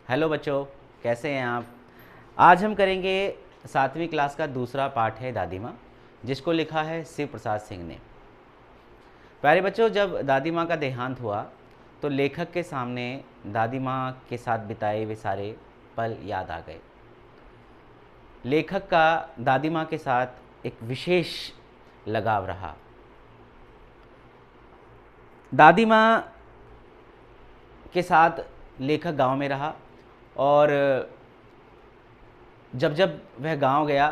Hello बच्चों, कैसे हैं आप। आज हम करेंगे 7वीं क्लास का दूसरा पाठ है दादी माँ, जिसको लिखा है शिव प्रसाद सिंह ने। प्यारे बच्चों, जब दादी माँ का देहांत हुआ तो लेखक के सामने दादी माँ के साथ बिताए वे सारे पल याद आ गए। लेखक का दादी माँ के साथ एक विशेष लगाव रहा। दादी माँ के साथ लेखक गांव में रहा और जब जब वह गांव गया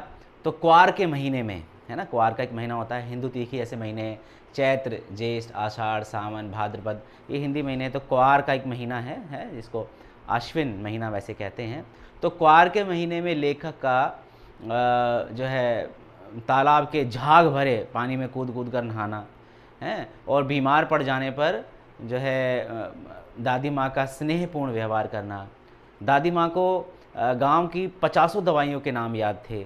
तो क्वार के महीने में, है ना, क्वार का एक महीना होता है, हिंदू तिथि ऐसे महीने, चैत्र, ज्येष्ठ, आषाढ़, सावन, भाद्रपद, ये हिंदी महीने। तो क्वार का एक महीना है जिसको आश्विन महीना वैसे कहते हैं। तो क्वार के महीने में लेखक का जो है तालाब के झाग भरे पानी में कूद कूद कर नहाना है, और बीमार पड़ जाने पर जो है दादी माँ का स्नेहपूर्ण व्यवहार करना। दादी माँ को गांव की 50 दवाइयों के नाम याद थे।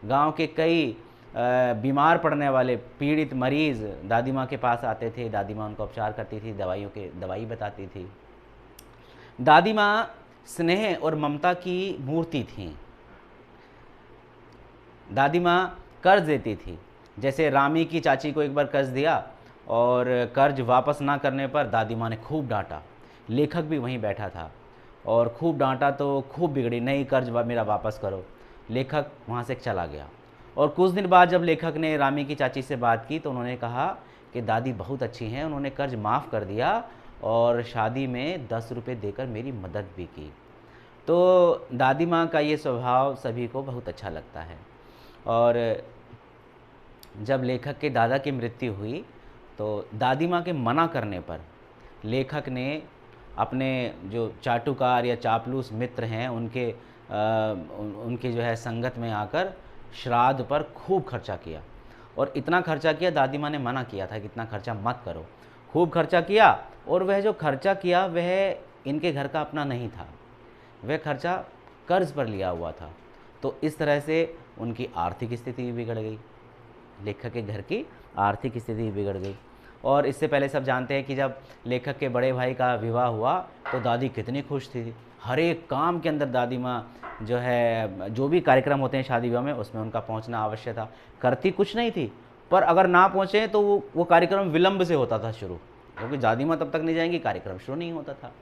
गांव के कई बीमार पड़ने वाले पीड़ित मरीज़ दादी माँ के पास आते थे। दादी माँ उनका उपचार करती थी, दवाई बताती थी। दादी माँ स्नेह और ममता की मूर्ति थीं। दादी माँ कर्ज देती थी। जैसे रामी की चाची को एक बार कर्ज दिया और कर्ज वापस ना करने पर दादी माँ ने खूब डांटा। लेखक भी वहीं बैठा था और खूब डांटा तो खूब बिगड़ी, नहीं कर्ज मेरा वापस करो। लेखक वहाँ से चला गया और कुछ दिन बाद जब लेखक ने रामी की चाची से बात की तो उन्होंने कहा कि दादी बहुत अच्छी हैं, उन्होंने कर्ज माफ़ कर दिया और शादी में 10 रुपये देकर मेरी मदद भी की। तो दादी माँ का ये स्वभाव सभी को बहुत अच्छा लगता है। और जब लेखक के दादा की मृत्यु हुई तो दादी माँ के मना करने पर लेखक ने अपने जो चाटुकार या चापलूस मित्र हैं उनके जो है संगत में आकर श्राद्ध पर खूब खर्चा किया। और इतना खर्चा किया, दादी माँ ने मना किया था कि इतना खर्चा मत करो। खूब खर्चा किया और वह जो खर्चा किया वह इनके घर का अपना नहीं था, वह खर्चा कर्ज पर लिया हुआ था। तो इस तरह से उनकी आर्थिक स्थिति बिगड़ गई, लेखक के घर की आर्थिक स्थिति बिगड़ गई। और इससे पहले सब जानते हैं कि जब लेखक के बड़े भाई का विवाह हुआ तो दादी कितनी खुश थी। हर एक काम के अंदर दादी माँ जो है, जो भी कार्यक्रम होते हैं शादी विवाह में, उसमें उनका पहुँचना आवश्य था। करती कुछ नहीं थी, पर अगर ना पहुँचे तो वो कार्यक्रम विलम्ब से होता था शुरू, क्योंकि दादी माँ तब तक नहीं जाएंगी, कार्यक्रम शुरू नहीं होता था।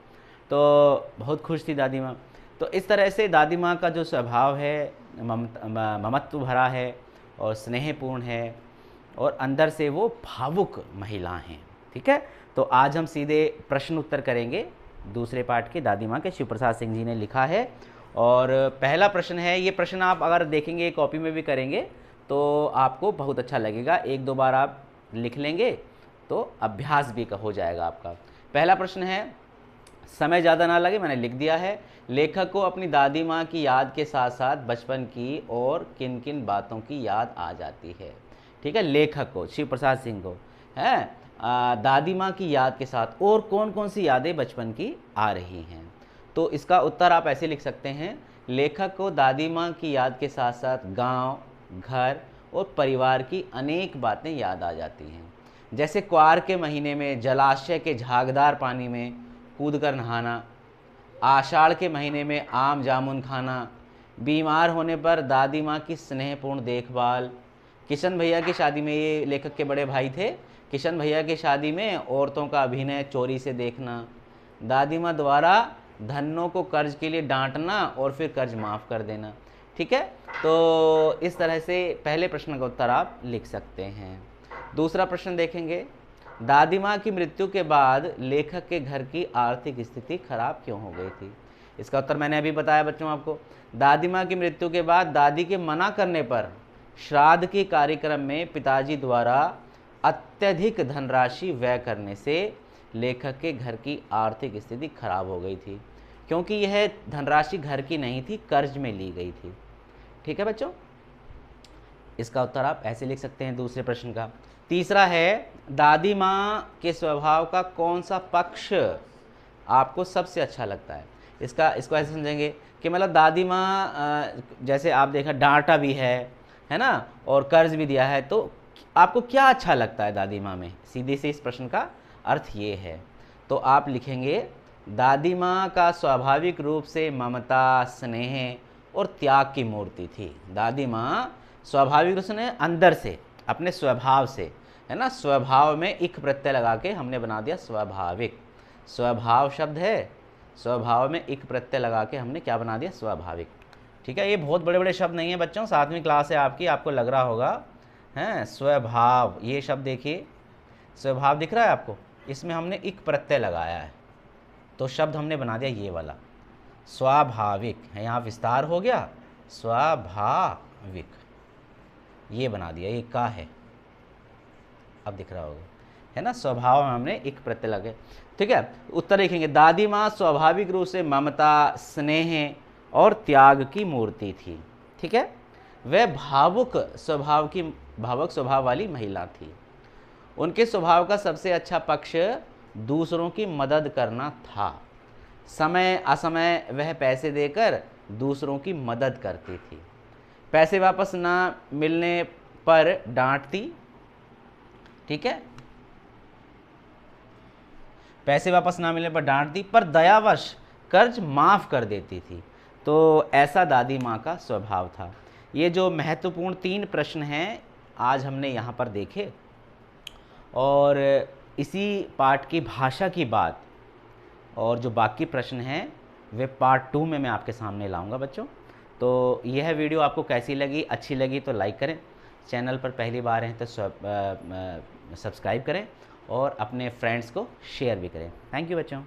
तो बहुत खुश थी दादी माँ। तो इस तरह से दादी माँ का जो स्वभाव है ममत्व भरा है और स्नेहपूर्ण है और अंदर से वो भावुक महिला हैं। ठीक है, तो आज हम सीधे प्रश्न उत्तर करेंगे दूसरे पाठ के। दादी माँ के शिव प्रसाद सिंह जी ने लिखा है और पहला प्रश्न है, ये प्रश्न आप अगर देखेंगे कॉपी में भी करेंगे तो आपको बहुत अच्छा लगेगा। एक दो बार आप लिख लेंगे तो अभ्यास भी हो जाएगा आपका। पहला प्रश्न है, समय ज़्यादा ना लगे, मैंने लिख दिया है। लेखक को अपनी दादी माँ की याद के साथ साथ बचपन की और किन किन बातों की याद आ जाती है। ठीक है, लेखक को, शिव प्रसाद सिंह को है दादी माँ की याद के साथ और कौन कौन सी यादें बचपन की आ रही हैं। तो इसका उत्तर आप ऐसे लिख सकते हैं, लेखक को दादी माँ की याद के साथ साथ गांव, घर और परिवार की अनेक बातें याद आ जाती हैं। जैसे क्वार के महीने में जलाशय के झागदार पानी में कूदकर नहाना, आषाढ़ के महीने में आम जामुन खाना, बीमार होने पर दादी माँ की स्नेहपूर्ण देखभाल, किशन भैया की शादी में, ये लेखक के बड़े भाई थे, किशन भैया की शादी में औरतों का अभिनय चोरी से देखना, दादी माँ द्वारा धनों को कर्ज के लिए डांटना और फिर कर्ज माफ़ कर देना। ठीक है, तो इस तरह से पहले प्रश्न का उत्तर आप लिख सकते हैं। दूसरा प्रश्न देखेंगे, दादी माँ की मृत्यु के बाद लेखक के घर की आर्थिक स्थिति खराब क्यों हो गई थी। इसका उत्तर मैंने अभी बताया बच्चों आपको। दादी माँ की मृत्यु के बाद दादी के मना करने पर श्राद्ध के कार्यक्रम में पिताजी द्वारा अत्यधिक धनराशि व्यय करने से लेखक के घर की आर्थिक स्थिति खराब हो गई थी, क्योंकि यह धनराशि घर की नहीं थी, कर्ज में ली गई थी। ठीक है बच्चों, इसका उत्तर आप ऐसे लिख सकते हैं दूसरे प्रश्न का। तीसरा है, दादी माँ के स्वभाव का कौन सा पक्ष आपको सबसे अच्छा लगता है। इसको ऐसे समझेंगे कि मतलब दादी माँ जैसे आप देखा डांटा भी है ना, और कर्ज भी दिया है, तो आपको क्या अच्छा लगता है दादी माँ में। सीधे से इस प्रश्न का अर्थ ये है। तो आप लिखेंगे दादी माँ का स्वाभाविक रूप से ममता, स्नेह और त्याग की मूर्ति थी। दादी माँ स्वाभाविक रूप से अंदर से, अपने स्वभाव से, है ना, स्वभाव में इक प्रत्यय लगा के हमने बना दिया स्वाभाविक। स्वभाव शब्द है, स्वभाव में इक प्रत्यय लगा के हमने क्या बना दिया, स्वाभाविक। ठीक है, ये बहुत बड़े बड़े शब्द नहीं है बच्चों, 7वीं क्लास है आपकी, आपको लग रहा होगा हैं। स्वभाव, ये शब्द देखिए, स्वभाव दिख रहा है आपको, इसमें हमने इक प्रत्यय लगाया है, तो शब्द हमने बना दिया ये वाला स्वाभाविक है। यहाँ विस्तार हो गया, स्वाभाविक, ये बना दिया, ये का है, अब दिख रहा होगा, है ना। स्वभाव में हमने एक प्रत्यय लगे। ठीक है, उत्तर लिखेंगे, दादी माँ स्वाभाविक रूप से ममता, स्नेह और त्याग की मूर्ति थी। ठीक है, वह भावुक स्वभाव वाली महिला थी। उनके स्वभाव का सबसे अच्छा पक्ष दूसरों की मदद करना था। समय असमय वह पैसे देकर दूसरों की मदद करती थी। पैसे वापस ना मिलने पर डांटती। ठीक है, पैसे वापस ना मिलने पर डांटती, पर दयावश कर्ज माफ़ कर देती थी। तो ऐसा दादी माँ का स्वभाव था। ये जो महत्वपूर्ण 3 प्रश्न हैं आज हमने यहाँ पर देखे, और इसी पाठ की भाषा की बात और जो बाकी प्रश्न हैं वे पार्ट 2 में मैं आपके सामने लाऊंगा बच्चों। तो यह वीडियो आपको कैसी लगी, अच्छी लगी तो लाइक करें, चैनल पर पहली बार हैं तो सब्सक्राइब करें और अपने फ्रेंड्स को शेयर भी करें। थैंक यू बच्चों।